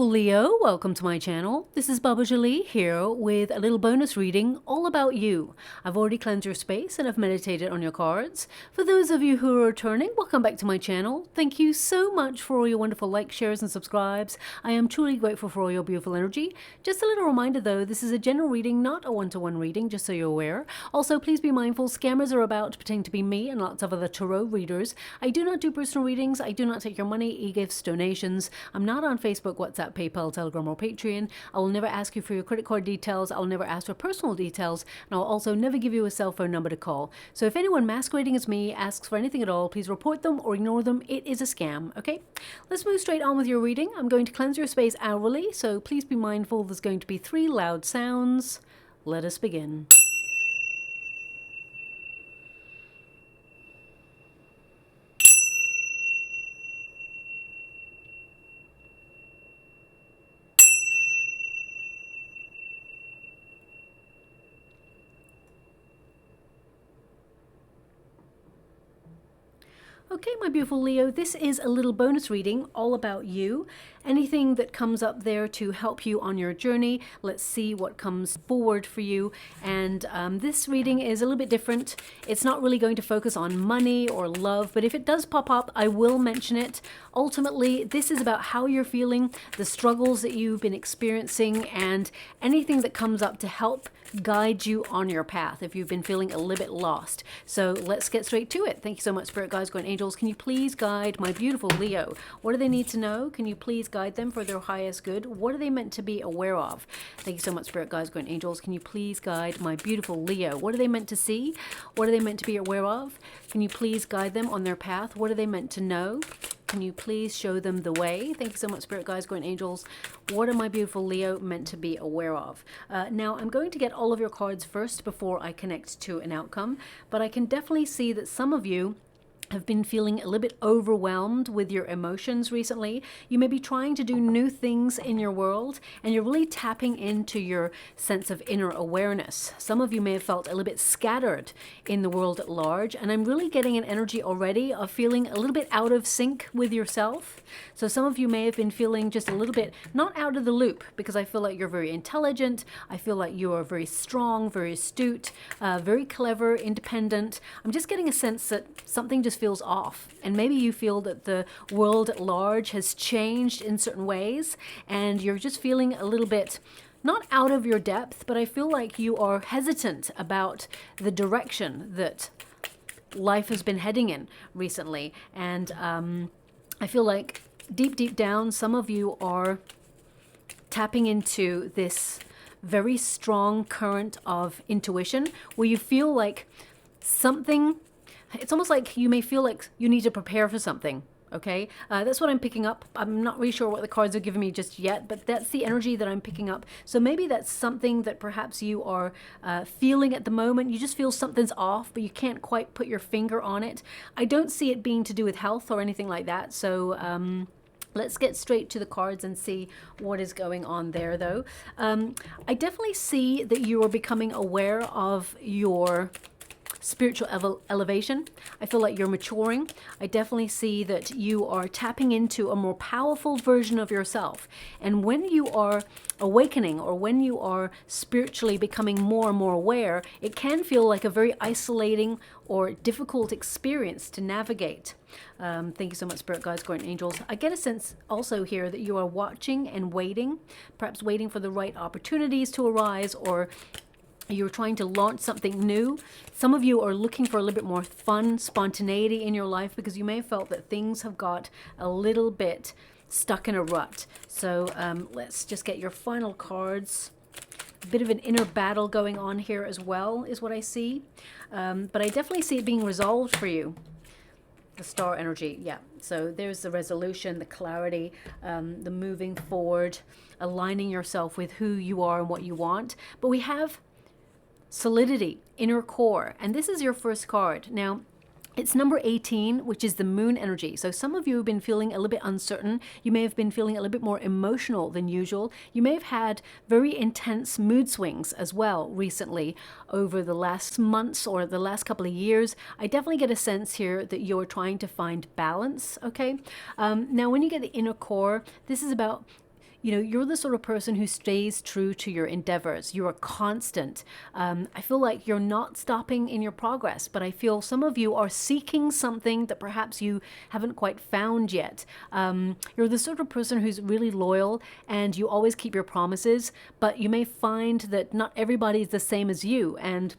beautiful Leo, welcome to my channel. This is Baba Jolie here with a little bonus reading all about you. I've already cleansed your space and I've meditated on your cards. For those of you who are returning, welcome back to my channel. Thank you so much for all your wonderful likes, shares and subscribes. I am truly grateful for all your beautiful energy. Just a little reminder though, this is a general reading, not a one-to-one reading, just so you're aware. Also, please be mindful, scammers are about to pretend to be me and lots of other tarot readers. I do not do personal readings. I do not take your money, e-gifts, donations. I'm not on Facebook, WhatsApp, PayPal, Telegram or Patreon. I will never ask you for your credit card details. I'll never ask for personal details, and I'll also never give you a cell phone number to call. So if anyone masquerading as me asks for anything at all, please report them or ignore them. It is a scam, okay? Let's move straight on with your reading. I'm going to cleanse your space hourly, so please be mindful there's going to be 3 loud sounds. Let us begin. Okay, my beautiful Leo, this is a little bonus reading all about you. Anything that comes up there to help you on your journey. Let's see what comes forward for you. And this reading is a little bit different. It's not really going to focus on money or love, but if it does pop up, I will mention it. Ultimately, this is about how you're feeling, the struggles that you've been experiencing, and anything that comes up to help guide you on your path if you've been feeling a little bit lost. So let's get straight to it. Thank you so much, Spirit Guides, Guardian Angels. Can you please guide my beautiful Leo? What do they need to know? Can you please guide them for their highest good? What are they meant to be aware of? Thank you so much, Spirit Guides, Guardian Angels. Can you please guide my beautiful Leo? What are they meant to see? What are they meant to be aware of? Can you please guide them on their path? What are they meant to know? Can you please show them the way? Thank you so much, Spirit Guides, Guardian Angels. What are my beautiful Leo meant to be aware of? Now, I'm going to get all of your cards first before I connect to an outcome, but I can definitely see that some of you have been feeling a little bit overwhelmed with your emotions recently. You may be trying to do new things in your world and you're really tapping into your sense of inner awareness. Some of you may have felt a little bit scattered in the world at large, and I'm really getting an energy already of feeling a little bit out of sync with yourself. So some of you may have been feeling just a little bit not out of the loop, because I feel like you're very intelligent. I feel like you are very strong, very astute, very clever, independent. I'm just getting a sense that something just feels off, and maybe you feel that the world at large has changed in certain ways and you're just feeling a little bit not out of your depth, but I feel like you are hesitant about the direction that life has been heading in recently. And I feel like deep down some of you are tapping into this very strong current of intuition where you feel like something, it's almost like you may feel like you need to prepare for something, okay? That's what I'm picking up. I'm not really sure what the cards are giving me just yet, but that's the energy that I'm picking up. So maybe that's something that perhaps you are feeling at the moment. You just feel something's off, but you can't quite put your finger on it. I don't see it being to do with health or anything like that. So let's get straight to the cards and see what is going on there, though. I definitely see that you are becoming aware of your spiritual elevation. I feel like you're maturing. I definitely see that you are tapping into a more powerful version of yourself. And when you are awakening, or when you are spiritually becoming more and more aware, it can feel like a very isolating or difficult experience to navigate. Thank you so much, Spirit Guides, Guardian Angels. I get a sense also here that you are watching and waiting, perhaps waiting for the right opportunities to arise, or you're trying to launch something new. Some of you are looking for a little bit more fun, spontaneity in your life, because you may have felt that things have got a little bit stuck in a rut. So let's just get your final cards. A bit of an inner battle going on here as well is what I see. But I definitely see it being resolved for you. The star energy, yeah. So there's the resolution, the clarity, the moving forward, aligning yourself with who you are and what you want. But we have solidity, inner core, and this is your first card. Now, it's number 18, which is the moon energy. So some of you have been feeling a little bit uncertain. You may have been feeling a little bit more emotional than usual. You may have had very intense mood swings as well recently over the last months or the last couple of years. I definitely get a sense here that you're trying to find balance, okay? Now, when you get the inner core, this is about you're the sort of person who stays true to your endeavors. You are constant. I feel like you're not stopping in your progress, but I feel some of you are seeking something that perhaps you haven't quite found yet. You're the sort of person who's really loyal and you always keep your promises, but you may find that not everybody is the same as you, and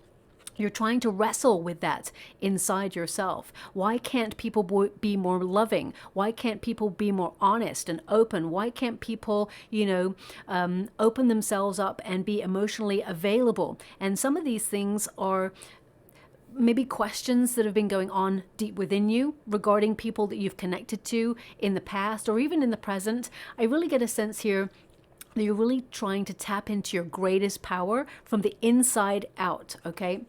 you're trying to wrestle with that inside yourself. Why can't people be more loving? Why can't people be more honest and open? Why can't people, open themselves up and be emotionally available? And some of these things are maybe questions that have been going on deep within you regarding people that you've connected to in the past or even in the present. I really get a sense here that you're really trying to tap into your greatest power from the inside out, okay?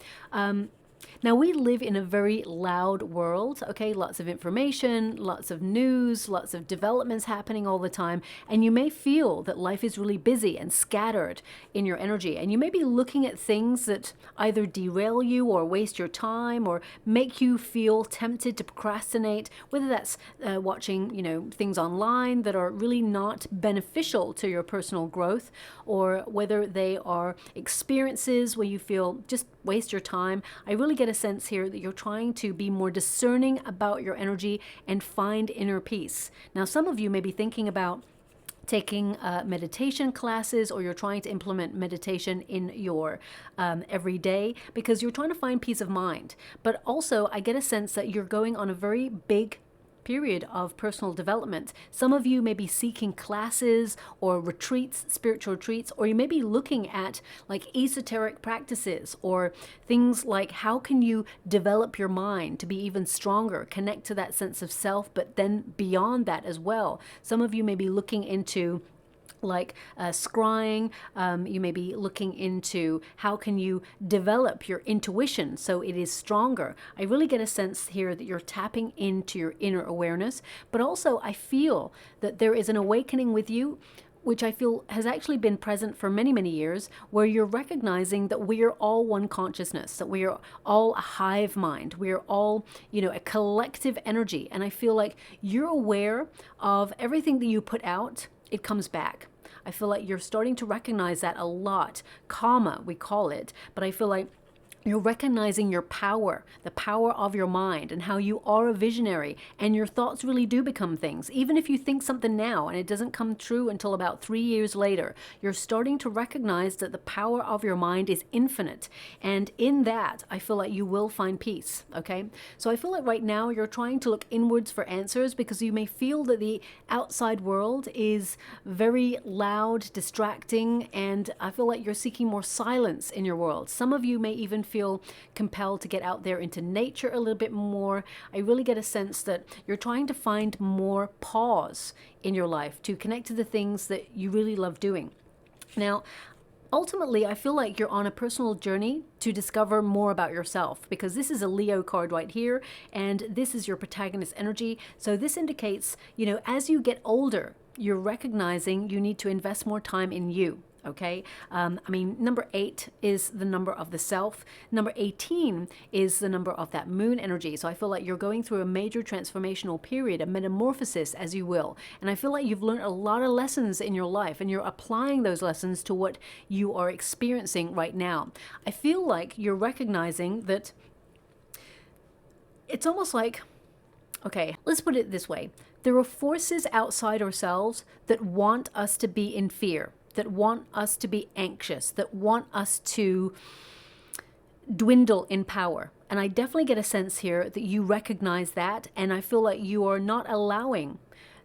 Now, we live in a very loud world, okay? Lots of information, lots of news, lots of developments happening all the time. And you may feel that life is really busy and scattered in your energy. And you may be looking at things that either derail you or waste your time or make you feel tempted to procrastinate, whether that's watching, things online that are really not beneficial to your personal growth, or whether they are experiences where you feel just waste your time. I really get a sense here that you're trying to be more discerning about your energy and find inner peace. Now, some of you may be thinking about taking meditation classes, or you're trying to implement meditation in your everyday because you're trying to find peace of mind. But also, I get a sense that you're going on a very big period of personal development. Some of you may be seeking classes or retreats, spiritual retreats, or you may be looking at like esoteric practices or things like how can you develop your mind to be even stronger, connect to that sense of self, but then beyond that as well. Some of you may be looking into scrying. You may be looking into how can you develop your intuition so it is stronger. I really get a sense here that you're tapping into your inner awareness, but also I feel that there is an awakening with you, which I feel has actually been present for many, many years, where you're recognizing that we are all one consciousness, that we are all a hive mind. We are all, a collective energy. And I feel like you're aware of everything that you put out, it comes back. I feel like you're starting to recognize that a lot. Karma, we call it. But I feel like you're recognizing your power, the power of your mind, and how you are a visionary, and your thoughts really do become things. Even if you think something now and it doesn't come true until about 3 years later, you're starting to recognize that the power of your mind is infinite. And in that, I feel like you will find peace, okay? So I feel like right now you're trying to look inwards for answers because you may feel that the outside world is very loud, distracting, and I feel like you're seeking more silence in your world. Some of you may even feel compelled to get out there into nature a little bit more. I really get a sense that you're trying to find more pause in your life to connect to the things that you really love doing. Now, ultimately, I feel like you're on a personal journey to discover more about yourself, because this is a Leo card right here, and this is your protagonist energy. So this indicates, as you get older, you're recognizing you need to invest more time in you. Okay. Number 8 is the number of the self. Number 18 is the number of that moon energy. So I feel like you're going through a major transformational period, a metamorphosis, as you will. And I feel like you've learned a lot of lessons in your life, and you're applying those lessons to what you are experiencing right now. I feel like you're recognizing that it's almost like, okay, let's put it this way. There are forces outside ourselves that want us to be in fear, that want us to be anxious, that want us to dwindle in power. And I definitely get a sense here that you recognize that, and I feel like you are not allowing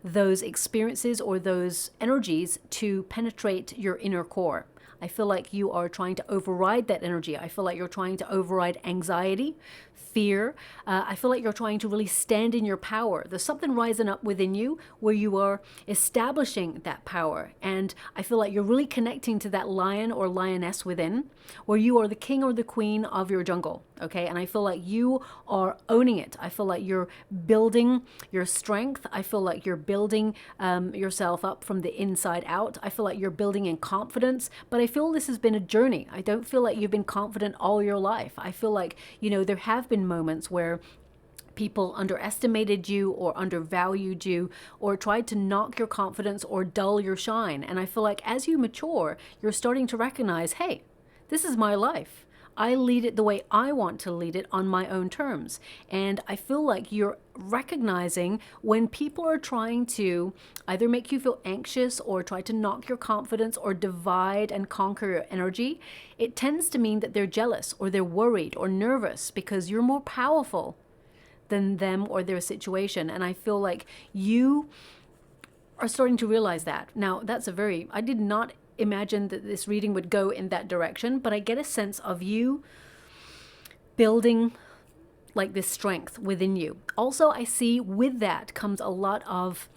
those experiences or those energies to penetrate your inner core. I feel like you are trying to override that energy. I feel like you're trying to override anxiety, fear. I feel like you're trying to really stand in your power. There's something rising up within you where you are establishing that power. And I feel like you're really connecting to that lion or lioness within, where you are the king or the queen of your jungle. Okay. And I feel like you are owning it. I feel like you're building your strength. I feel like you're building yourself up from the inside out. I feel like you're building in confidence, but I feel this has been a journey. I don't feel like you've been confident all your life. I feel like, there have been moments where people underestimated you or undervalued you or tried to knock your confidence or dull your shine. And I feel like as you mature, you're starting to recognize, hey, this is my life. I lead it the way I want to lead it on my own terms. And I feel like you're recognizing when people are trying to either make you feel anxious or try to knock your confidence or divide and conquer your energy, it tends to mean that they're jealous or they're worried or nervous because you're more powerful than them or their situation. And I feel like you are starting to realize that. Now, I did not imagine that this reading would go in that direction, but I get a sense of you building like this strength within you. Also, I see with that comes a lot of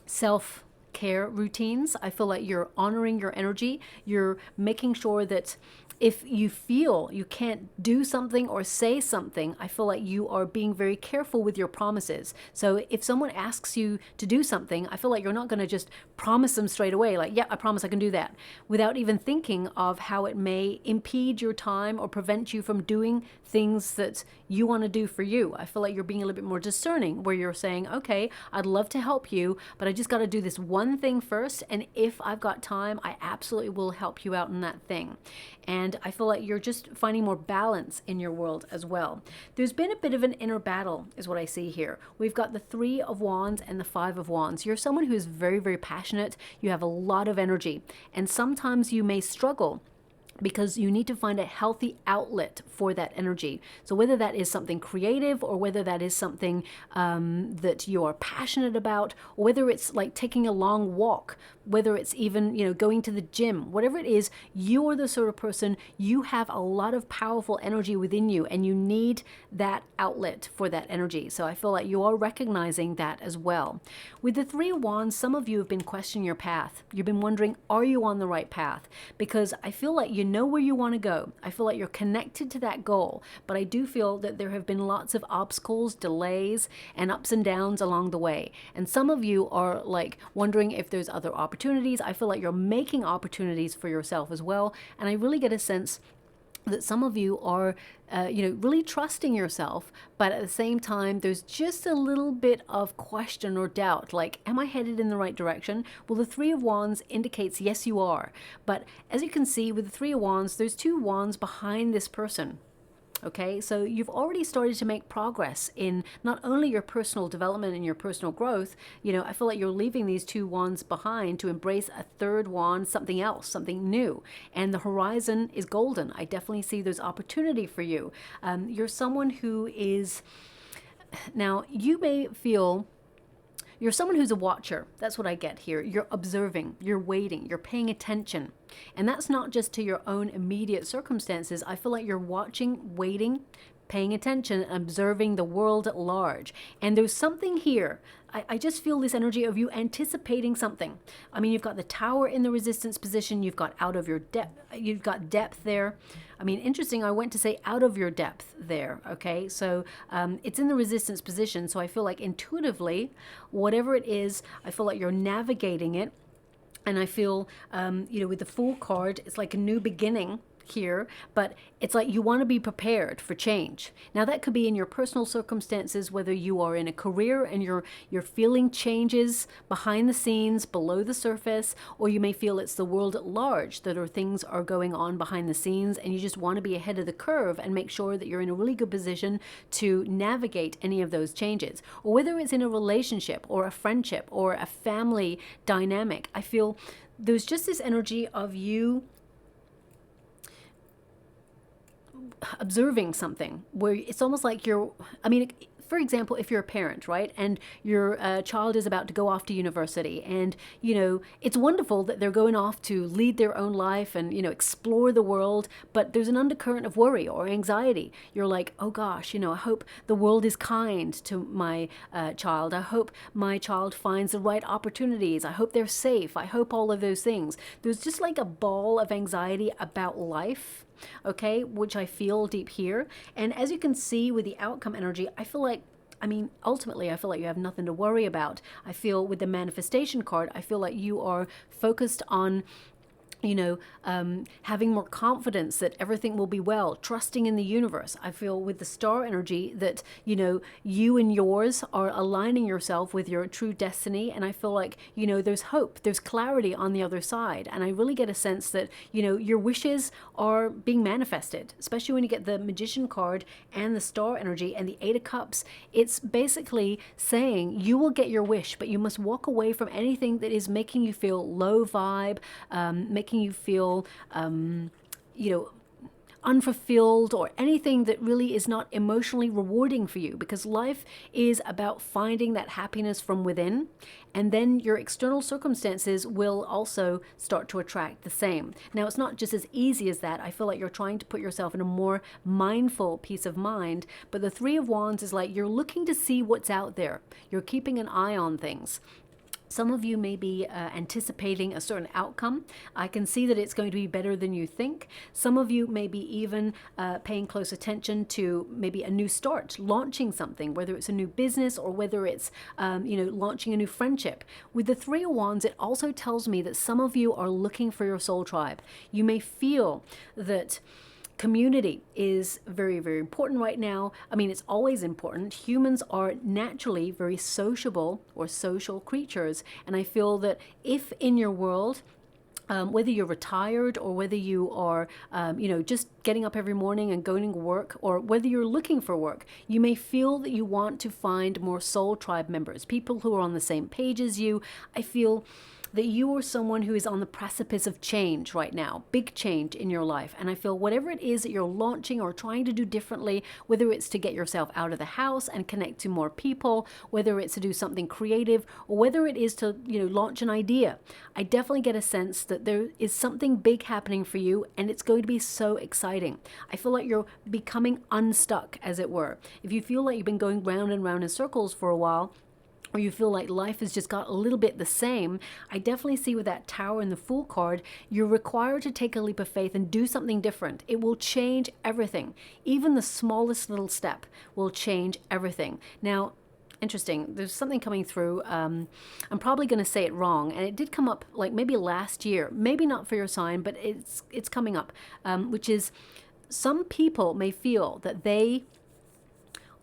self-care routines. I feel like you're honoring your energy. You're making sure that if you feel you can't do something or say something, I feel like you are being very careful with your promises. So if someone asks you to do something, I feel like you're not going to just promise them straight away, like, yeah, I promise I can do that, without even thinking of how it may impede your time or prevent you from doing things that you want to do for you. I feel like you're being a little bit more discerning, where you're saying, okay, I'd love to help you, but I just got to do this one thing first. And if I've got time, I absolutely will help you out in that thing. And I feel like you're just finding more balance in your world as well. There's been a bit of an inner battle is what I see here. We've got the 3 of Wands and the 5 of Wands. You're someone who's very, very passionate. You have a lot of energy. And sometimes you may struggle because you need to find a healthy outlet for that energy. So whether that is something creative or whether that is something that you are passionate about, or whether it's like taking a long walk, whether it's even, going to the gym, whatever it is, you are the sort of person, you have a lot of powerful energy within you and you need that outlet for that energy. So I feel like you are recognizing that as well. With the 3 of Wands, some of you have been questioning your path. You've been wondering, are you on the right path? Because I feel like you know where you want to go. I feel like you're connected to that goal, but I do feel that there have been lots of obstacles, delays, and ups and downs along the way. And some of you are like wondering if there's other opportunities. I feel like you're making opportunities for yourself as well. And I really get a sense that some of you are, really trusting yourself, but at the same time, there's just a little bit of question or doubt, like, am I headed in the right direction? Well, the 3 of Wands indicates, yes, you are. But as you can see with the 3 of Wands, there's 2 wands behind this person. Okay, so you've already started to make progress in not only your personal development and your personal growth. I feel like you're leaving these 2 wands behind to embrace a 3rd wand, something else, something new. And the horizon is golden. I definitely see there's opportunity for you. You're someone who is, now you may feel, you're someone who's a watcher. That's what I get here. You're observing, you're waiting, you're paying attention. And that's not just to your own immediate circumstances. I feel like you're watching, waiting, paying attention, observing the world at large. And there's something here. I just feel this energy of you anticipating something. I mean, you've got the Tower in the resistance position. You've got out of your depth. You've got depth there. I mean, interesting. I went to say out of your depth there. Okay, so it's in the resistance position. So I feel like intuitively, whatever it is, I feel like you're navigating it. And I feel, with the Fool card, it's like a new beginning here, but it's like you want to be prepared for change. Now that could be in your personal circumstances, whether you are in a career and you're feeling changes behind the scenes, below the surface, or you may feel it's the world at large that things are going on behind the scenes and you just want to be ahead of the curve and make sure that you're in a really good position to navigate any of those changes. Or whether it's in a relationship or a friendship or a family dynamic, I feel there's just this energy of you observing something where it's almost like for example, if you're a parent, right, and your child is about to go off to university and, it's wonderful that they're going off to lead their own life and, explore the world, but there's an undercurrent of worry or anxiety. You're like, oh gosh, I hope the world is kind to my child. I hope my child finds the right opportunities. I hope they're safe. I hope all of those things. There's just like a ball of anxiety about life, okay, which I feel deep here. And as you can see with the outcome energy, I feel like, ultimately, I feel like you have nothing to worry about. I feel with the manifestation card, I feel like you are focused on, having more confidence that everything will be well, trusting in the universe. I feel with the star energy that, you and yours are aligning yourself with your true destiny. And I feel like, there's hope, there's clarity on the other side. And I really get a sense that, your wishes are being manifested, especially when you get the Magician card and the star energy and the Eight of Cups. It's basically saying you will get your wish, but you must walk away from anything that is making you feel low vibe, making you feel, unfulfilled, or anything that really is not emotionally rewarding for you, because life is about finding that happiness from within, and then your external circumstances will also start to attract the same. Now, it's not just as easy as that. I feel like you're trying to put yourself in a more mindful peace of mind, but the Three of Wands is like you're looking to see what's out there. You're keeping an eye on things. Some of you may be anticipating a certain outcome. I can see that it's going to be better than you think. Some of you may be even paying close attention to maybe a new start, launching something, whether it's a new business or whether it's, launching a new friendship. With the Three of Wands, it also tells me that some of you are looking for your soul tribe. You may feel that community is very, very important right now. I mean, it's always important. Humans are naturally very sociable or social creatures. And I feel that if in your world, whether you're retired or whether you are, just getting up every morning and going to work, or whether you're looking for work, you may feel that you want to find more soul tribe members, people who are on the same page as you. I feel that you are someone who is on the precipice of change right now, big change in your life. And I feel whatever it is that you're launching or trying to do differently, whether it's to get yourself out of the house and connect to more people, whether it's to do something creative, or whether it is to, launch an idea, I definitely get a sense that there is something big happening for you, and it's going to be so exciting. I feel like you're becoming unstuck, as it were. If you feel like you've been going round and round in circles for a while, or you feel like life has just got a little bit the same, I definitely see with that Tower and the Fool card, you're required to take a leap of faith and do something different. It will change everything. Even the smallest little step will change everything. Now, interesting, there's something coming through. I'm probably going to say it wrong, and it did come up like maybe last year, maybe not for your sign, but it's coming up, which is some people may feel that they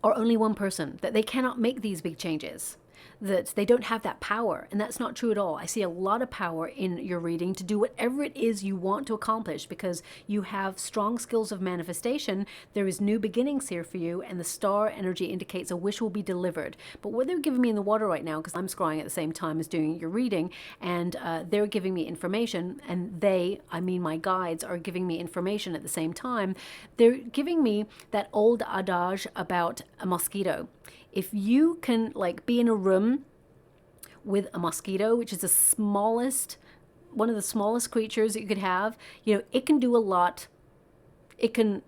are only one person, that they cannot make these big changes, that they don't have that power. And that's not true at all. I see a lot of power in your reading to do whatever it is you want to accomplish, because you have strong skills of manifestation. There is new beginnings here for you, and the star energy indicates a wish will be delivered. But what they're giving me in the water right now, because I'm scrying at the same time as doing your reading, and they're giving me information, and I mean my guides, are giving me information at the same time. They're giving me that old adage about a mosquito. If you can be in a room with a mosquito, which is one of the smallest creatures that you could have, it can do a lot. It can,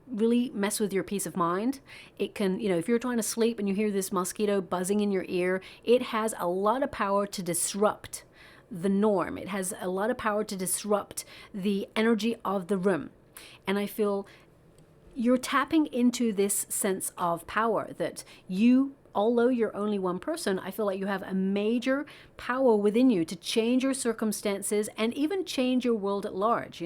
really mess with your peace of mind. It can, if you're trying to sleep and you hear this mosquito buzzing in your ear, it has a lot of power to disrupt the norm. It has a lot of power to disrupt the energy of the room. And I feel you're tapping into this sense of power that although you're only one person, I feel like you have a major power within you to change your circumstances and even change your world at large,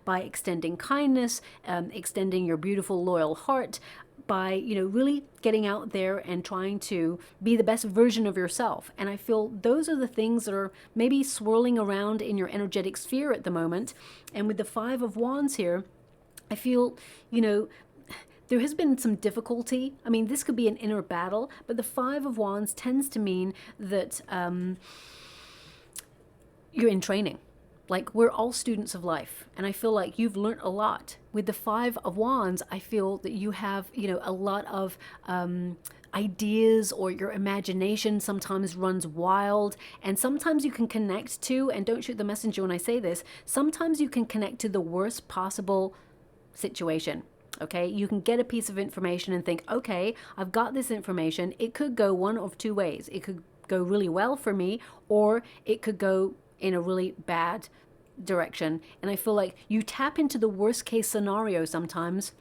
by extending kindness, extending your beautiful, loyal heart, by, really getting out there and trying to be the best version of yourself. And I feel those are the things that are maybe swirling around in your energetic sphere at the moment. And with the Five of Wands here, I feel, there has been some difficulty. I mean, this could be an inner battle, but the Five of Wands tends to mean that you're in training. Like, we're all students of life, and I feel like you've learned a lot. With the Five of Wands, I feel that you have, a lot of ideas, or your imagination sometimes runs wild, and sometimes you can connect to, and don't shoot the messenger when I say this, sometimes you can connect to the worst possible situation. Okay, you can get a piece of information and think, okay, I've got this information. It could go one of two ways. It could go really well for me, or it could go in a really bad direction. And I feel like you tap into the worst case scenario sometimes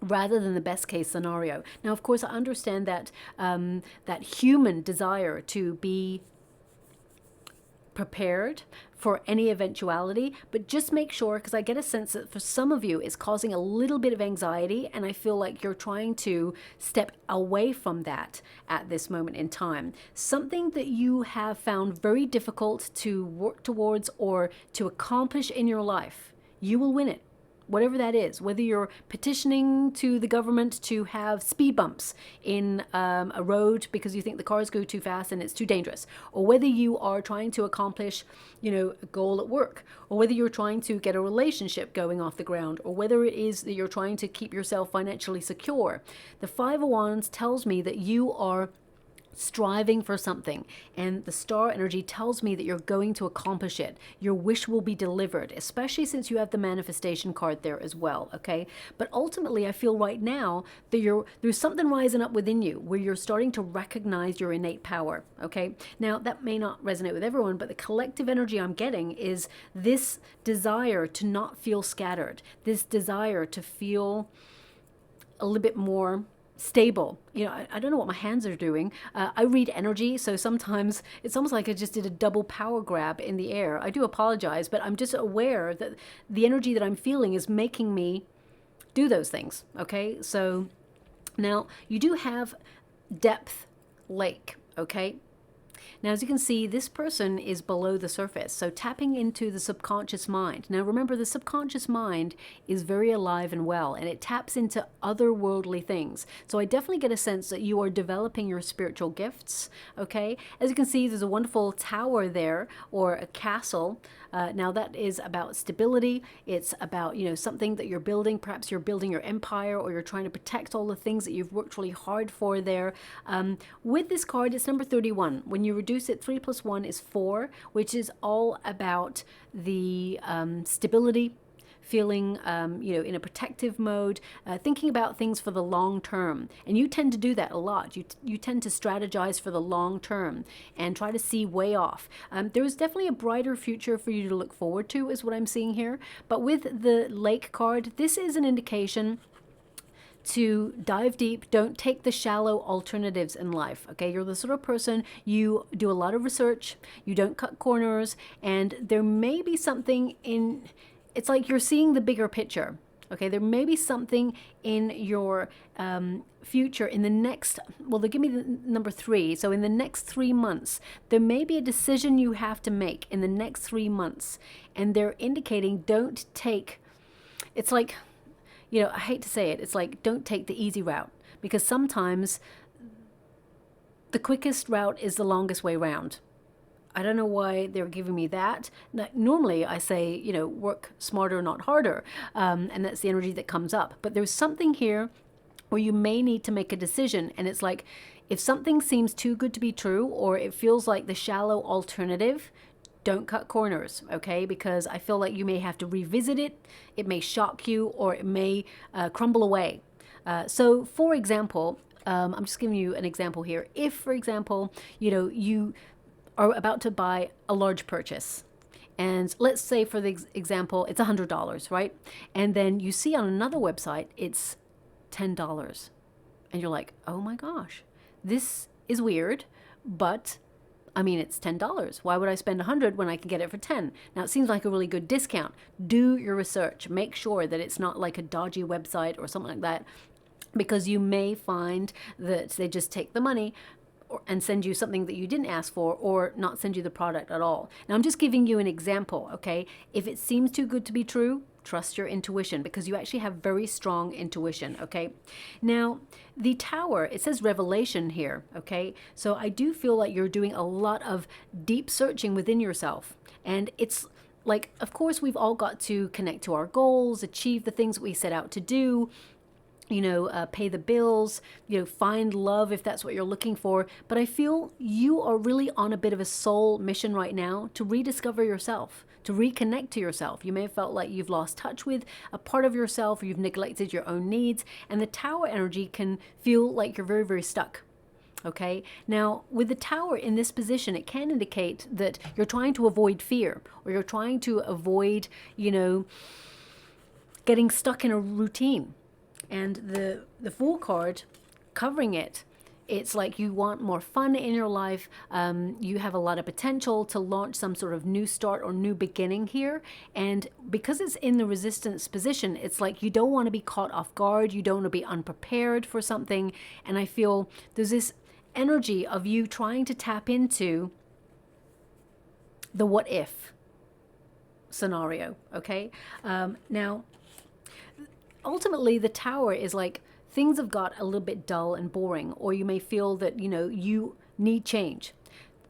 rather than the best case scenario. Now, of course, I understand that that human desire to be prepared for any eventuality, but just make sure, because I get a sense that for some of you it's causing a little bit of anxiety, and I feel like you're trying to step away from that at this moment in time. Something that you have found very difficult to work towards or to accomplish in your life, you will win it. Whatever that is, whether you're petitioning to the government to have speed bumps in a road because you think the cars go too fast and it's too dangerous, or whether you are trying to accomplish, a goal at work, or whether you're trying to get a relationship going off the ground, or whether it is that you're trying to keep yourself financially secure. The Five of Wands tells me that you are striving for something, and the star energy tells me that you're going to accomplish it. Your wish will be delivered, especially since you have the manifestation card there as well, okay? But ultimately, I feel right now that there's something rising up within you where you're starting to recognize your innate power, okay? Now, that may not resonate with everyone, but the collective energy I'm getting is this desire to not feel scattered, this desire to feel a little bit more stable. I don't know what my hands are doing. I read energy, so sometimes it's almost like I just did a double power grab in the air. I do apologize, but I'm just aware that the energy that I'm feeling is making me do those things, okay? So now you do have depth lake, okay? Now, as you can see, this person is below the surface, so tapping into the subconscious mind. Now, remember, the subconscious mind is very alive and well, and it taps into otherworldly things. So I definitely get a sense that you are developing your spiritual gifts, okay? As you can see, there's a wonderful tower there, or a castle. Now, that is about stability. It's about, something that you're building. Perhaps you're building your empire, or you're trying to protect all the things that you've worked really hard for there. With this card, it's number 31. When you reduce it, 3 plus 1 is 4, which is all about the stability, feeling, in a protective mode, thinking about things for the long term. And you tend to do that a lot. You tend to strategize for the long term and try to see way off. There is definitely a brighter future for you to look forward to, is what I'm seeing here. But with the Lake card, this is an indication to dive deep. Don't take the shallow alternatives in life, okay? You're the sort of person, you do a lot of research, you don't cut corners, and there may be something it's like you're seeing the bigger picture, okay? There may be something in your future in the next, well, they give me the number 3, so in the next 3 months, there may be a decision you have to make in the next 3 months, and they're indicating don't take, it's like, I hate to say it, it's like don't take the easy route, because sometimes the quickest route is the longest way round. I don't know why they're giving me that. Normally I say, work smarter, not harder, and that's the energy that comes up. But there's something here where you may need to make a decision, and it's like if something seems too good to be true, or it feels like the shallow alternative, don't cut corners, okay? Because I feel like you may have to revisit it. It may shock you, or it may crumble away. So, for example, I'm just giving you an example here. If, for example, you are about to buy a large purchase, and let's say for the example, it's $100, right? And then you see on another website, it's $10. And you're like, oh my gosh, this is weird, but it's $10. Why would I spend $100 when I can get it for $10? Now, it seems like a really good discount. Do your research. Make sure that it's not like a dodgy website or something like that, because you may find that they just take the money and send you something that you didn't ask for, or not send you the product at all. Now, I'm just giving you an example, okay? If it seems too good to be true, trust your intuition, because you actually have very strong intuition, okay? Now, the tower, it says revelation here, okay? So I do feel like you're doing a lot of deep searching within yourself. And it's like, of course, we've all got to connect to our goals, achieve the things that we set out to do, pay the bills, find love if that's what you're looking for. But I feel you are really on a bit of a soul mission right now to rediscover yourself, to reconnect to yourself. You may have felt like you've lost touch with a part of yourself, or you've neglected your own needs. And the tower energy can feel like you're very, very stuck. Okay, now with the tower in this position, it can indicate that you're trying to avoid fear, or you're trying to avoid, getting stuck in a routine. And the Fool card covering it It's like you want more fun in your life. You have a lot of potential to launch some sort of new start or new beginning here. And because it's in the resistance position, it's like you don't want to be caught off guard. You don't want to be unprepared for something. And I feel there's this energy of you trying to tap into the what if scenario, okay? Now, ultimately, the Tower is like things have got a little bit dull and boring, or you may feel that, you know, you need change.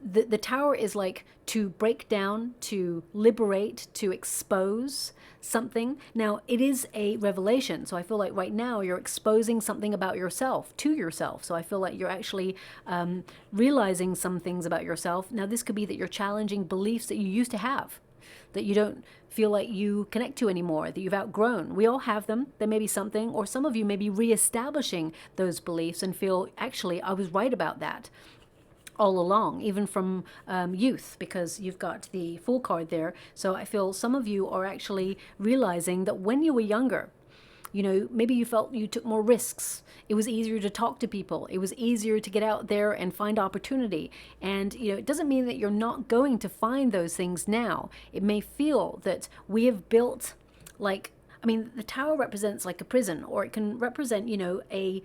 The Tower is like to break down, to liberate, to expose something. Now, it is a revelation, so I feel like right now you're exposing something about yourself to yourself. So I feel like you're actually realizing some things about yourself. Now, this could be that you're challenging beliefs that you used to have, that you don't feel like you connect to anymore, that you've outgrown. We all have them. There may be something, or some of you may be reestablishing those beliefs and feel, actually, I was right about that all along, even from youth, because you've got the Fool card there. So I feel some of you are actually realizing that when you were younger, you know, maybe you felt you took more risks. It was easier to talk to people. It was easier to get out there and find opportunity. And, you know, it doesn't mean that you're not going to find those things now. It may feel that we have built, like, I mean, the Tower represents like a prison, or it can represent, you know, a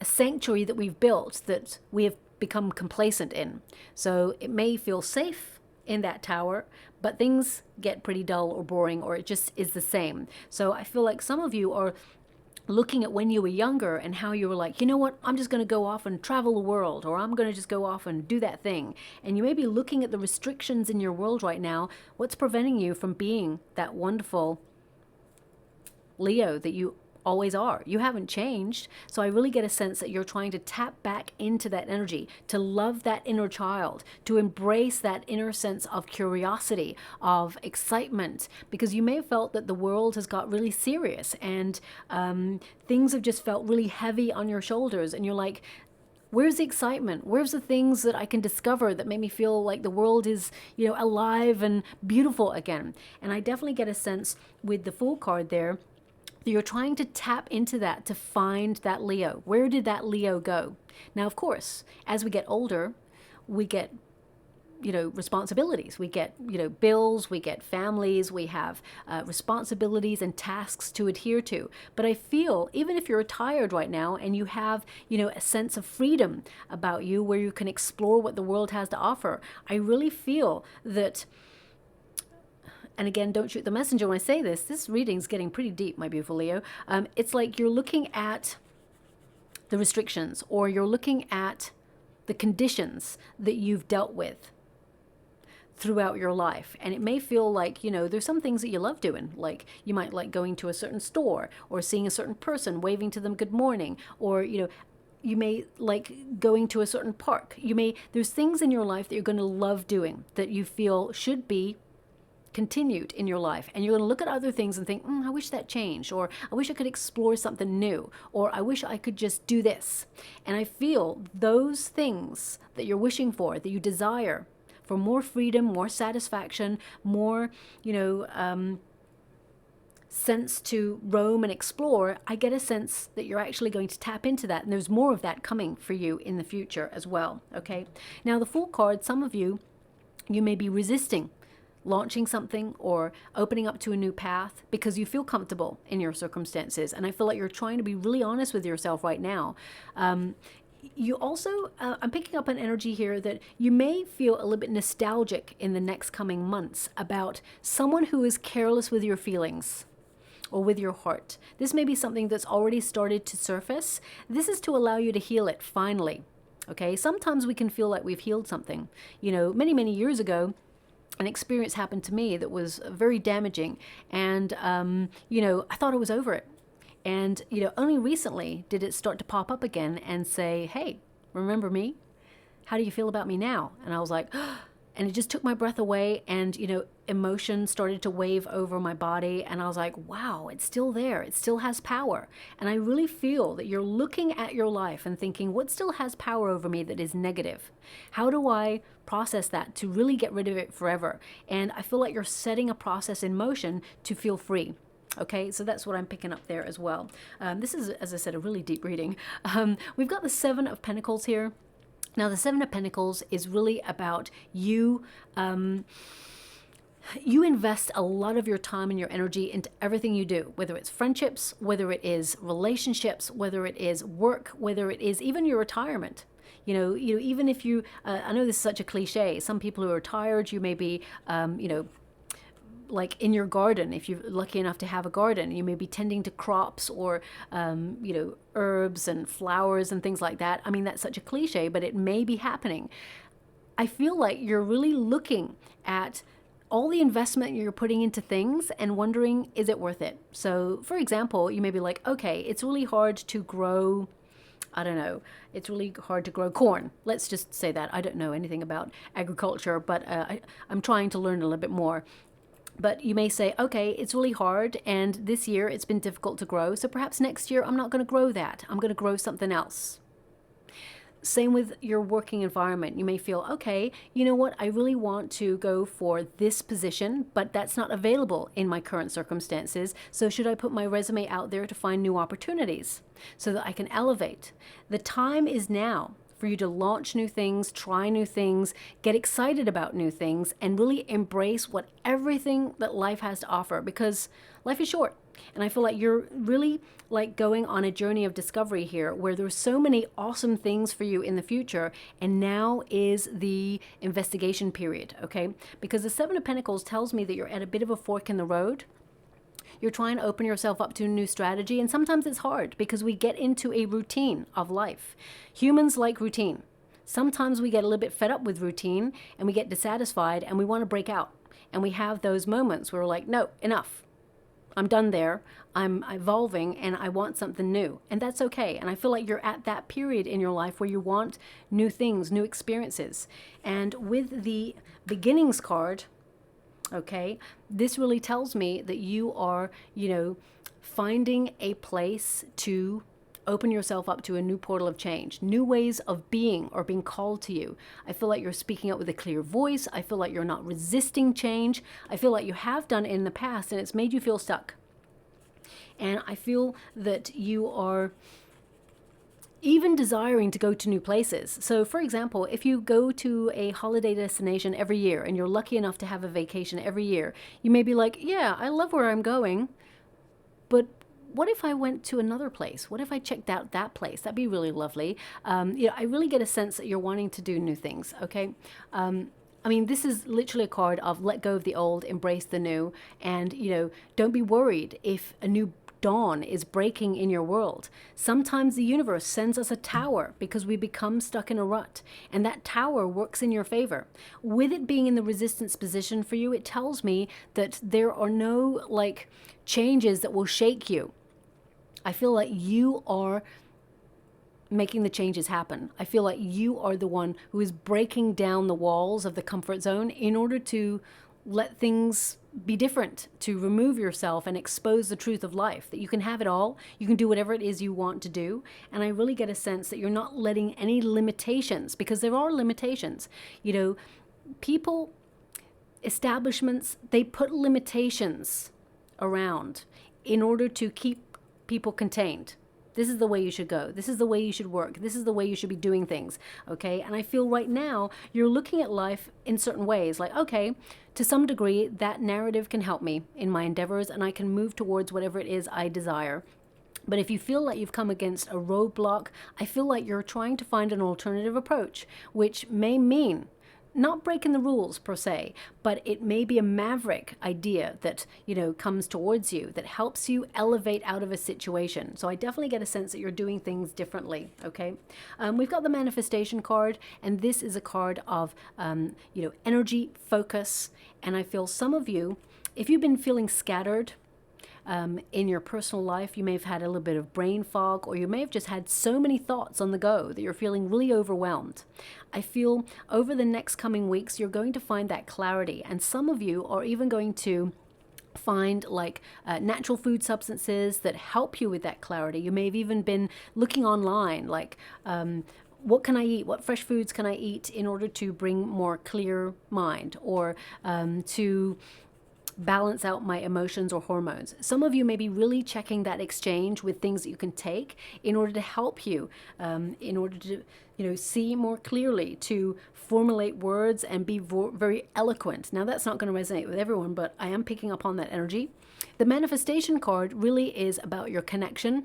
sanctuary that we've built that we have become complacent in. So it may feel safe in that Tower, but things get pretty dull or boring, or it just is the same. So I feel like some of you are looking at when you were younger and how you were like, you know what, I'm just going to go off and travel the world, or I'm going to just go off and do that thing. And you may be looking at the restrictions in your world right now. What's preventing you from being that wonderful Leo that you always are? You haven't changed. So I really get a sense that you're trying to tap back into that energy, to love that inner child, to embrace that inner sense of curiosity, of excitement, because you may have felt that the world has got really serious and things have just felt really heavy on your shoulders, and you're like, where's the excitement? Where's the things that I can discover that make me feel like the world is, you know, alive and beautiful again? And I definitely get a sense with the Fool card there, you're trying to tap into that to find that Leo. Where did that Leo go? Now, of course, as we get older, we get, you know, responsibilities. We get, you know, bills, we get families, we have responsibilities and tasks to adhere to. But I feel, even if you're retired right now and you have, you know, a sense of freedom about you where you can explore what the world has to offer, I really feel that, and again, don't shoot the messenger when I say this, this reading's getting pretty deep, my beautiful Leo. It's like you're looking at the restrictions, or you're looking at the conditions that you've dealt with throughout your life. And it may feel like, you know, there's some things that you love doing, like you might like going to a certain store, or seeing a certain person, waving to them good morning, or, you know, you may like going to a certain park. There's things in your life that you're going to love doing that you feel should be continued in your life, and you're going to look at other things and think, I wish that changed, or I wish I could explore something new, or I wish I could just do this. And I feel those things that you're wishing for, that you desire for more freedom, more satisfaction, more, you know, sense to roam and explore, I get a sense that you're actually going to tap into that, and there's more of that coming for you in the future as well. Okay, now the Fool card, some of you may be resisting launching something or opening up to a new path because you feel comfortable in your circumstances. And I feel like you're trying to be really honest with yourself right now. You also, I'm picking up an energy here that you may feel a little bit nostalgic in the next coming months about someone who is careless with your feelings or with your heart. This may be something that's already started to surface. This is to allow you to heal it finally. Okay, sometimes we can feel like we've healed something. You know, many, many years ago, an experience happened to me that was very damaging, and you know, I thought I was over it. And you know, only recently did it start to pop up again and say, hey, remember me? How do you feel about me now? And I was like, and it just took my breath away, and you know, emotion started to wave over my body, and I was like, wow, it's still there, it still has power. And I really feel that you're looking at your life and thinking, what still has power over me that is negative? How do I process that to really get rid of it forever? And I feel like you're setting a process in motion to feel free. Okay, so that's what I'm picking up there as well. This is, as I said, a really deep reading. We've got the Seven of Pentacles here. Now, the Seven of Pentacles is really about you. You invest a lot of your time and your energy into everything you do, whether it's friendships, whether it is relationships, whether it is work, whether it is even your retirement. Even if you, I know this is such a cliche, some people who are retired, you may be, like in your garden, if you're lucky enough to have a garden, you may be tending to crops or, herbs and flowers and things like that. I mean, that's such a cliche, but it may be happening. I feel like you're really looking at all the investment you're putting into things and wondering, is it worth it? So, for example, you may be like, okay, it's really hard to grow, I don't know, it's really hard to grow corn. Let's just say that. I don't know anything about agriculture, but I'm trying to learn a little bit more. But you may say, okay, it's really hard, and this year it's been difficult to grow, so perhaps next year I'm not going to grow that. I'm going to grow something else. Same with your working environment. You may feel, okay, you know what, I really want to go for this position, but that's not available in my current circumstances. So should I put my resume out there to find new opportunities so that I can elevate? The time is now for you to launch new things, try new things, get excited about new things, and really embrace everything that life has to offer, because life is short. And I feel like you're really like going on a journey of discovery here, where there's so many awesome things for you in the future, and now is the investigation period, okay? Because the Seven of Pentacles tells me that you're at a bit of a fork in the road. You're trying to open yourself up to a new strategy, and sometimes it's hard because we get into a routine of life. Humans like routine. Sometimes we get a little bit fed up with routine and we get dissatisfied and we want to break out. And we have those moments where we're like, no, enough. I'm done there. I'm evolving and I want something new. And that's okay. And I feel like you're at that period in your life where you want new things, new experiences. And with the beginnings card, okay, this really tells me that you are, finding a place to open yourself up to a new portal of change, new ways of being or being called to you. I feel like you're speaking up with a clear voice. I feel like you're not resisting change. I feel like you have done it in the past and it's made you feel stuck. And I feel that you are even desiring to go to new places. So for example, if you go to a holiday destination every year and you're lucky enough to have a vacation every year, you may be like, yeah, I love where I'm going, but what if I went to another place? What if I checked out that place? That'd be really lovely. I really get a sense that you're wanting to do new things, okay? I mean, this is literally a card of let go of the old, embrace the new, and, don't be worried if a new dawn is breaking in your world. Sometimes the universe sends us a tower because we become stuck in a rut, and that tower works in your favor. With it being in the resistance position for you, it tells me that there are no changes that will shake you. I feel like you are making the changes happen. I feel like you are the one who is breaking down the walls of the comfort zone in order to let things be different, to remove yourself and expose the truth of life, that you can have it all, you can do whatever it is you want to do. And I really get a sense that you're not letting any limitations, because there are limitations. People, establishments, they put limitations around in order to keep people contained. This is the way you should go. This is the way you should work. This is the way you should be doing things, okay? And I feel right now you're looking at life in certain ways, like, okay, to some degree, that narrative can help me in my endeavors and I can move towards whatever it is I desire. But if you feel like you've come against a roadblock, I feel like you're trying to find an alternative approach, which may mean not breaking the rules per se, but it may be a maverick idea that, comes towards you that helps you elevate out of a situation. So I definitely get a sense that you're doing things differently, okay? We've got the manifestation card, and this is a card of, energy, focus. And I feel some of you, if you've been feeling scattered, in your personal life, you may have had a little bit of brain fog, or you may have just had so many thoughts on the go that you're feeling really overwhelmed. I feel over the next coming weeks, you're going to find that clarity, and some of you are even going to find natural food substances that help you with that clarity. You may have even been looking online, what can I eat? What fresh foods can I eat in order to bring more clear mind, or to balance out my emotions or hormones. Some of you may be really checking that exchange with things that you can take in order to help you, in order to, see more clearly, to formulate words and be very eloquent. Now, that's not going to resonate with everyone, but I am picking up on that energy. The manifestation card really is about your connection.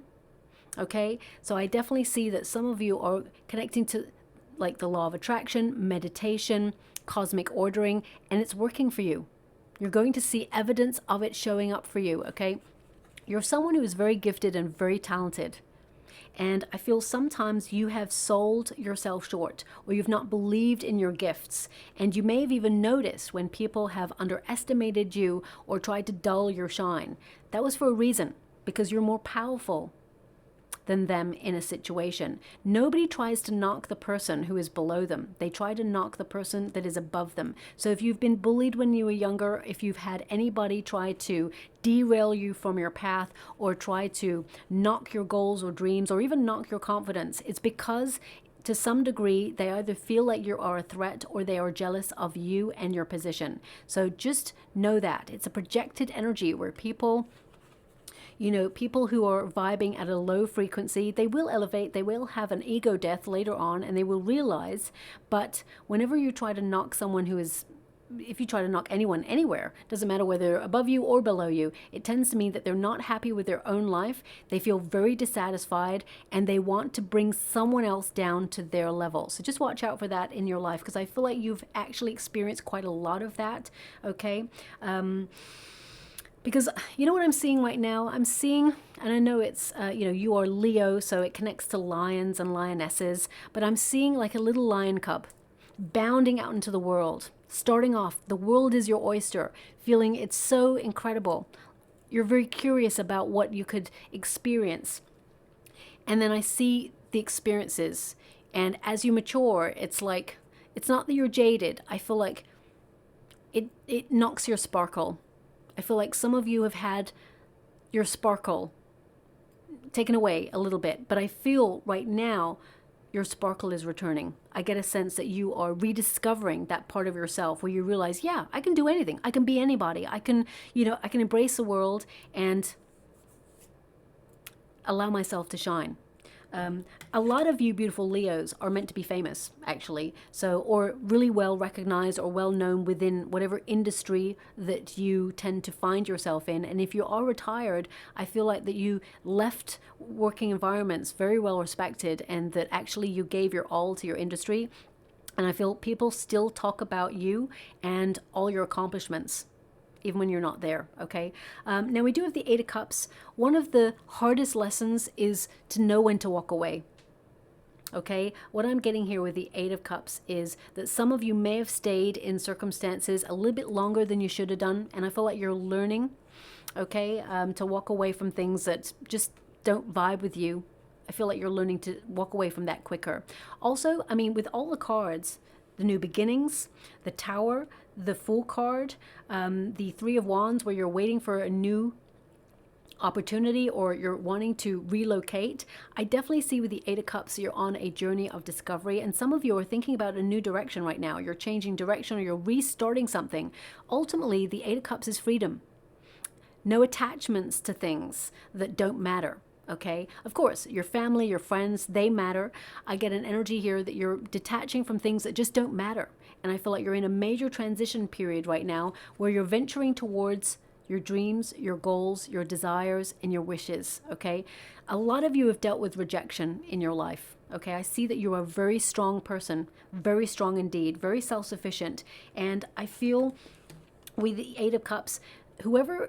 Okay, so I definitely see that some of you are connecting to like the law of attraction, meditation, cosmic ordering, and it's working for you. You're going to see evidence of it showing up for you, okay? You're someone who is very gifted and very talented. And I feel sometimes you have sold yourself short, or you've not believed in your gifts. And you may have even noticed when people have underestimated you or tried to dull your shine. That was for a reason, because you're more powerful than them in a situation. Nobody tries to knock the person who is below them. They try to knock the person that is above them. So if you've been bullied when you were younger, if you've had anybody try to derail you from your path or try to knock your goals or dreams or even knock your confidence, it's because to some degree they either feel like you are a threat or they are jealous of you and your position. So just know that. It's a projected energy where people who are vibing at a low frequency, they will elevate, they will have an ego death later on, and they will realize, but whenever you try to knock someone who is, if you try to knock anyone anywhere, doesn't matter whether they're above you or below you, it tends to mean that they're not happy with their own life, they feel very dissatisfied, and they want to bring someone else down to their level. So just watch out for that in your life, because I feel like you've actually experienced quite a lot of that, okay? Because you know what I'm seeing right now? I'm seeing, and I know it's, you are Leo, so it connects to lions and lionesses, but I'm seeing like a little lion cub bounding out into the world. Starting off, the world is your oyster, feeling it's so incredible. You're very curious about what you could experience. And then I see the experiences, and as you mature, it's like, it's not that you're jaded. I feel like it knocks your sparkle. I feel like some of you have had your sparkle taken away a little bit, but I feel right now your sparkle is returning. I get a sense that you are rediscovering that part of yourself where you realize, yeah, I can do anything. I can be anybody. I can embrace the world and allow myself to shine. A lot of you beautiful Leos are meant to be famous, actually, or really well recognized or well known within whatever industry that you tend to find yourself in. And if you are retired, I feel like that you left working environments very well respected, and that actually you gave your all to your industry. And I feel people still talk about you and all your accomplishments, even when you're not there, okay? Now we do have the Eight of Cups. One of the hardest lessons is to know when to walk away, okay? What I'm getting here with the Eight of Cups is that some of you may have stayed in circumstances a little bit longer than you should have done, and I feel like you're learning, okay, to walk away from things that just don't vibe with you. I feel like you're learning to walk away from that quicker. Also, I mean, with all the cards, the New Beginnings, the Tower, the Fool card, the Three of Wands, where you're waiting for a new opportunity or you're wanting to relocate. I definitely see with the Eight of Cups you're on a journey of discovery, and some of you are thinking about a new direction right now. You're changing direction or you're restarting something. Ultimately, the Eight of Cups is freedom. No attachments to things that don't matter. Okay, of course, your family, your friends, they matter. I get an energy here that you're detaching from things that just don't matter. And I feel like you're in a major transition period right now where you're venturing towards your dreams, your goals, your desires, and your wishes, okay? A lot of you have dealt with rejection in your life, okay? I see that you're a very strong person, very strong indeed, very self-sufficient. And I feel with the Eight of Cups, whoever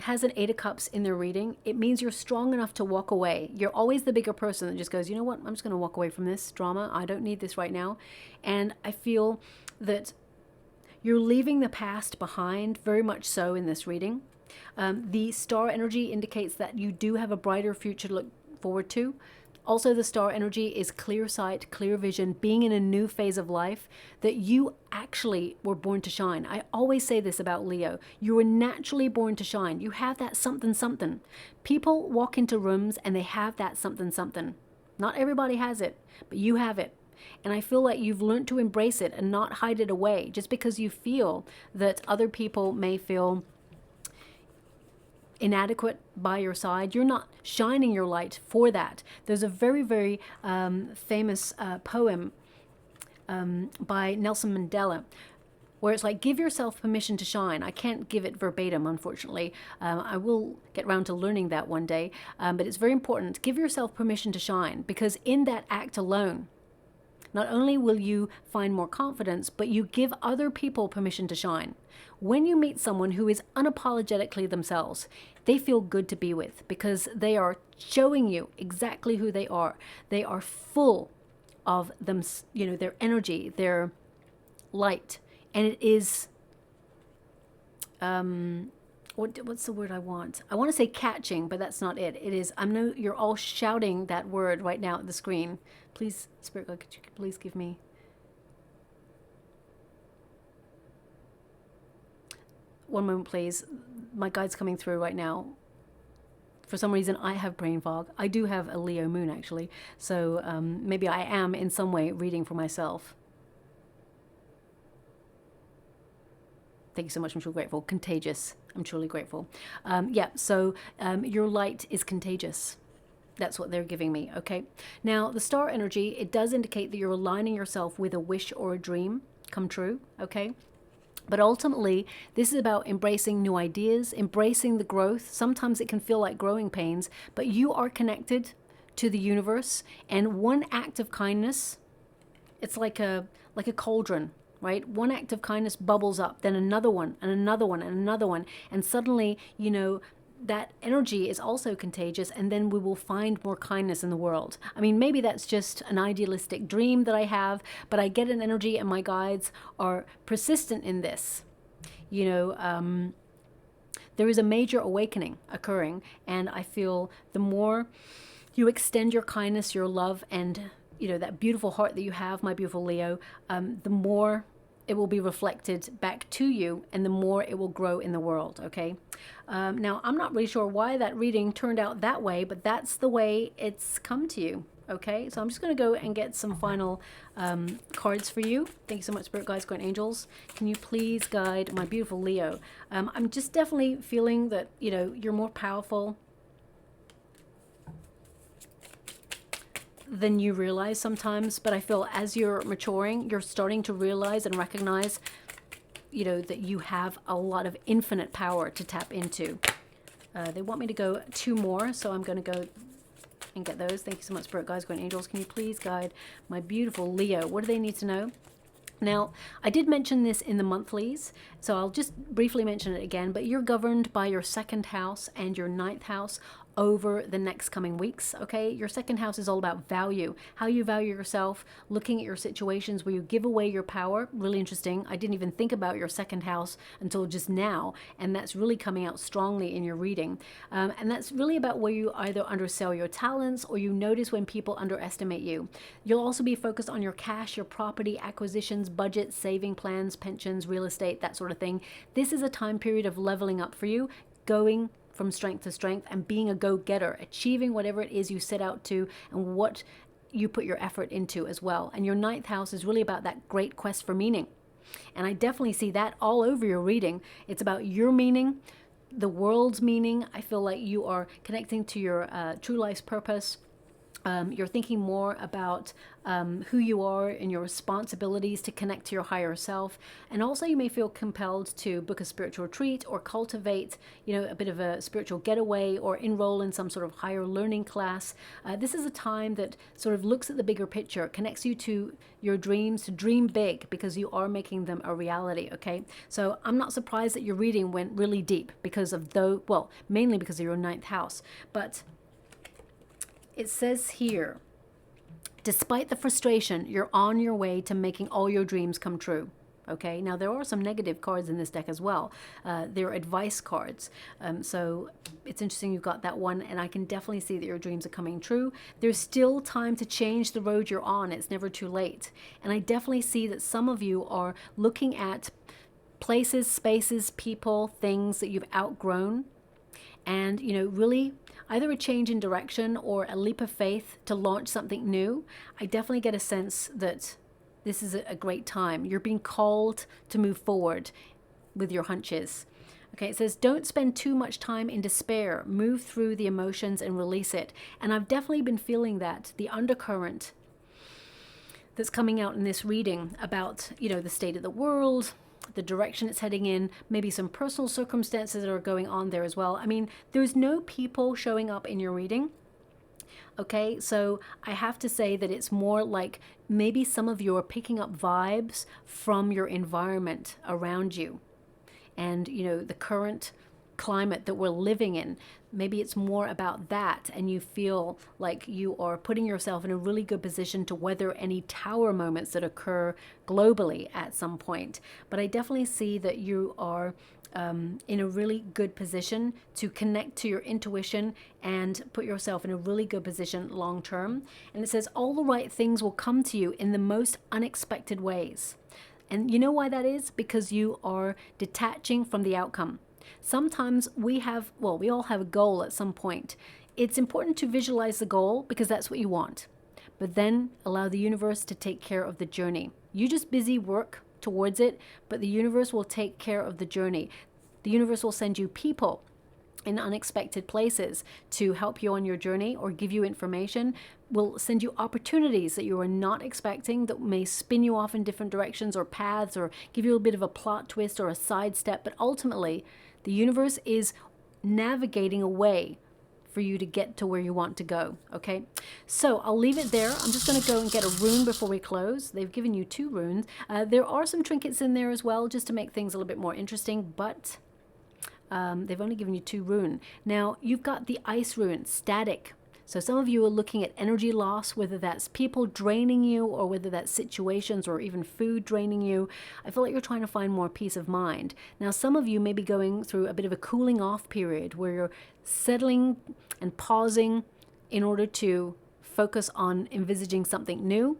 has an Eight of Cups in their reading, it means you're strong enough to walk away. You're always the bigger person that just goes, you know what, I'm just going to walk away from this drama. I don't need this right now. And I feel that you're leaving the past behind, very much so in this reading. The star energy indicates that you do have a brighter future to look forward to. Also, the star energy is clear sight, clear vision, being in a new phase of life, that you actually were born to shine. I always say this about Leo. You were naturally born to shine. You have that something, something. People walk into rooms and they have that something, something. Not everybody has it, but you have it. And I feel like you've learned to embrace it and not hide it away just because you feel that other people may feel inadequate by your side. You're not shining your light for that. There's a very, very famous poem by Nelson Mandela, where it's like, give yourself permission to shine. I can't give it verbatim, unfortunately. I will get around to learning that one day, but it's very important. Give yourself permission to shine, because in that act alone, not only will you find more confidence, but you give other people permission to shine. When you meet someone who is unapologetically themselves, they feel good to be with, because they are showing you exactly who they are. They are full of them, you know, their energy, their light. And it is, what's the word I want? I want to say catching, but that's not it. It is, I know you're all shouting that word right now at the screen. Please, Spirit God, could you please give me? One moment, please. My guide's coming through right now. For some reason, I have brain fog. I do have a Leo moon, actually. So maybe I am in some way reading for myself. Thank you so much. I'm truly grateful. Contagious. I'm truly grateful. Yeah, so your light is contagious. That's what they're giving me, okay? Now, the star energy, it does indicate that you're aligning yourself with a wish or a dream come true, okay? But ultimately, this is about embracing new ideas, embracing the growth. Sometimes it can feel like growing pains, but you are connected to the universe, and one act of kindness, it's like a cauldron, right? One act of kindness bubbles up, then another one, and another one, and another one. And suddenly, you know, that energy is also contagious, and then we will find more kindness in the world. I mean, maybe that's just an idealistic dream that I have, but I get an energy, and my guides are persistent in this. You know, there is a major awakening occurring, and I feel the more you extend your kindness, your love, and you know, that beautiful heart that you have, my beautiful Leo, the more it will be reflected back to you, and the more it will grow in the world, okay? Now, I'm not really sure why that reading turned out that way, but that's the way it's come to you, okay? So I'm just going to go and get some final cards for you. Thank you so much, Spirit Guides, Guardian Angels. Can you please guide my beautiful Leo? I'm just definitely feeling that, you know, you're more powerful than you realize sometimes, but I feel as you're maturing, you're starting to realize and recognize, you know, that you have a lot of infinite power to tap into. They want me to go 2 more, so I'm going to go and get those. Thank you so much, Spirit Guides, Guardian Angels. Can you please guide my beautiful Leo? What do they need to know? Now, I did mention this in the monthlies, so I'll just briefly mention it again, but you're governed by your 2nd house and your 9th house over the next coming weeks, okay? Your 2nd house is all about value, how you value yourself, looking at your situations where you give away your power. Really interesting. I didn't even think about your 2nd house until just now, and that's really coming out strongly in your reading. And that's really about where you either undersell your talents or you notice when people underestimate you. You'll also be focused on your cash, your property, acquisitions, budgets, saving plans, pensions, real estate, that sort of thing. This is a time period of leveling up for you, going from strength to strength and being a go-getter, achieving whatever it is you set out to and what you put your effort into as well. And your 9th house is really about that great quest for meaning. And I definitely see that all over your reading. It's about your meaning, the world's meaning. I feel like you are connecting to your true life's purpose. You're thinking more about who you are and your responsibilities to connect to your higher self. And also you may feel compelled to book a spiritual retreat or cultivate, you know, a bit of a spiritual getaway or enroll in some sort of higher learning class. This is a time that sort of looks at the bigger picture, connects you to your dreams, to dream big, because you are making them a reality, okay? So I'm not surprised that your reading went really deep because of mainly because of your 9th house. But it says here, despite the frustration, you're on your way to making all your dreams come true. Okay, now there are some negative cards in this deck as well. They're advice cards. So it's interesting you've got that one, and I can definitely see that your dreams are coming true. There's still time to change the road you're on. It's never too late. And I definitely see that some of you are looking at places, spaces, people, things that you've outgrown, and, you know, really either a change in direction or a leap of faith to launch something new. I definitely get a sense that this is a great time. You're being called to move forward with your hunches. Okay, it says, don't spend too much time in despair. Move through the emotions and release it. And I've definitely been feeling that, the undercurrent that's coming out in this reading about, you know, the state of the world, the direction it's heading in, maybe some personal circumstances that are going on there as well. I mean, there's no people showing up in your reading. Okay, so I have to say that it's more like maybe some of you are picking up vibes from your environment around you. And, you know, the current climate that we're living in, maybe it's more about that, and you feel like you are putting yourself in a really good position to weather any tower moments that occur globally at some point. But I definitely see that you are in a really good position to connect to your intuition and put yourself in a really good position long term. And it says all the right things will come to you in the most unexpected ways. And you know why that is? Because you are detaching from the outcome. Sometimes we all have a goal at some point. It's important to visualize the goal because that's what you want. But then allow the universe to take care of the journey. You just busy work towards it, but the universe will take care of the journey. The universe will send you people in unexpected places to help you on your journey or give you information, will send you opportunities that you are not expecting that may spin you off in different directions or paths or give you a bit of a plot twist or a sidestep. But ultimately, the universe is navigating a way for you to get to where you want to go. Okay, so I'll leave it there. I'm just going to go and get a rune before we close. They've given you 2 runes. There are some trinkets in there as well, just to make things a little bit more interesting, but they've only given you 2 rune. Now you've got the ice rune, static. So some of you are looking at energy loss, whether that's people draining you or whether that's situations or even food draining you. I feel like you're trying to find more peace of mind. Now some of you may be going through a bit of a cooling off period where you're settling and pausing in order to focus on envisaging something new.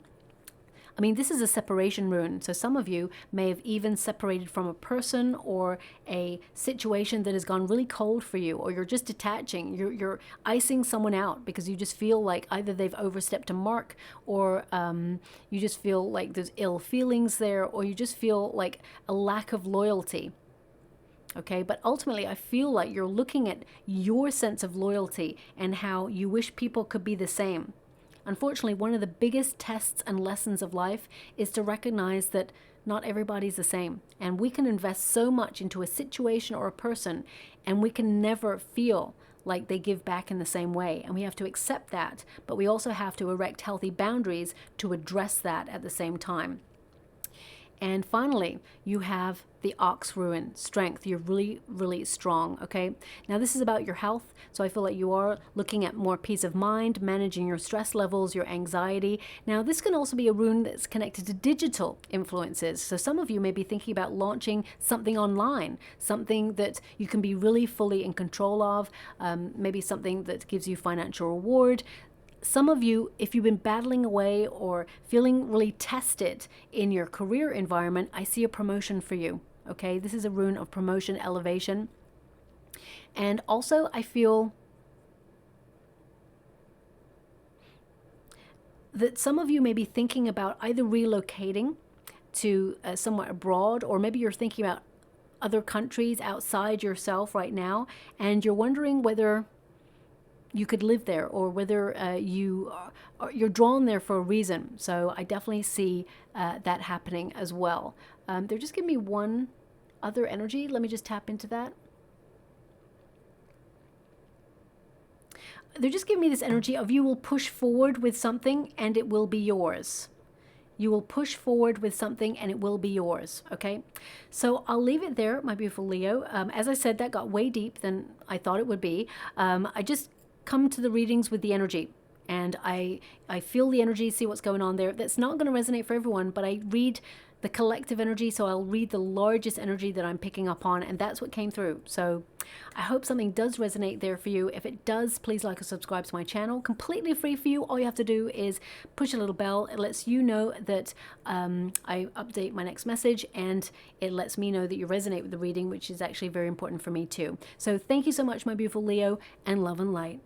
I mean, this is a separation rune, so some of you may have even separated from a person or a situation that has gone really cold for you, or you're just detaching, you're icing someone out because you just feel like either they've overstepped a mark, or you just feel like there's ill feelings there, or you just feel like a lack of loyalty. Okay, but ultimately I feel like you're looking at your sense of loyalty and how you wish people could be the same. Unfortunately, one of the biggest tests and lessons of life is to recognize that not everybody's the same. And we can invest so much into a situation or a person, and we can never feel like they give back in the same way. And we have to accept that, but we also have to erect healthy boundaries to address that at the same time. And finally, you have the ox rune, strength. You're really, really strong, okay? Now, this is about your health, so I feel like you are looking at more peace of mind, managing your stress levels, your anxiety. Now, this can also be a rune that's connected to digital influences. So some of you may be thinking about launching something online, something that you can be really fully in control of, maybe something that gives you financial reward. Some of you, if you've been battling away or feeling really tested in your career environment, I see a promotion for you. Okay, this is a rune of promotion, elevation. And also I feel that some of you may be thinking about either relocating to somewhere abroad, or maybe you're thinking about other countries outside yourself right now, and you're wondering whether you could live there, or whether you're drawn there for a reason. So I definitely see that happening as well. They're just giving me one other energy. Let me just tap into that. They're just giving me this energy of you will push forward with something and it will be yours. You will push forward with something and it will be yours, okay? So I'll leave it there, my beautiful Leo. As I said, that got way deep than I thought it would be. I just come to the readings with the energy, and I feel the energy, see what's going on there. That's not going to resonate for everyone, but I read the collective energy, so I'll read the largest energy that I'm picking up on, and that's what came through. So I hope something does resonate there for you. If it does, please like or subscribe to my channel. Completely free for you. All you have to do is push a little bell. It lets you know that I update my next message, and it lets me know that you resonate with the reading, which is actually very important for me too. So thank you so much, my beautiful Leo, and love and light.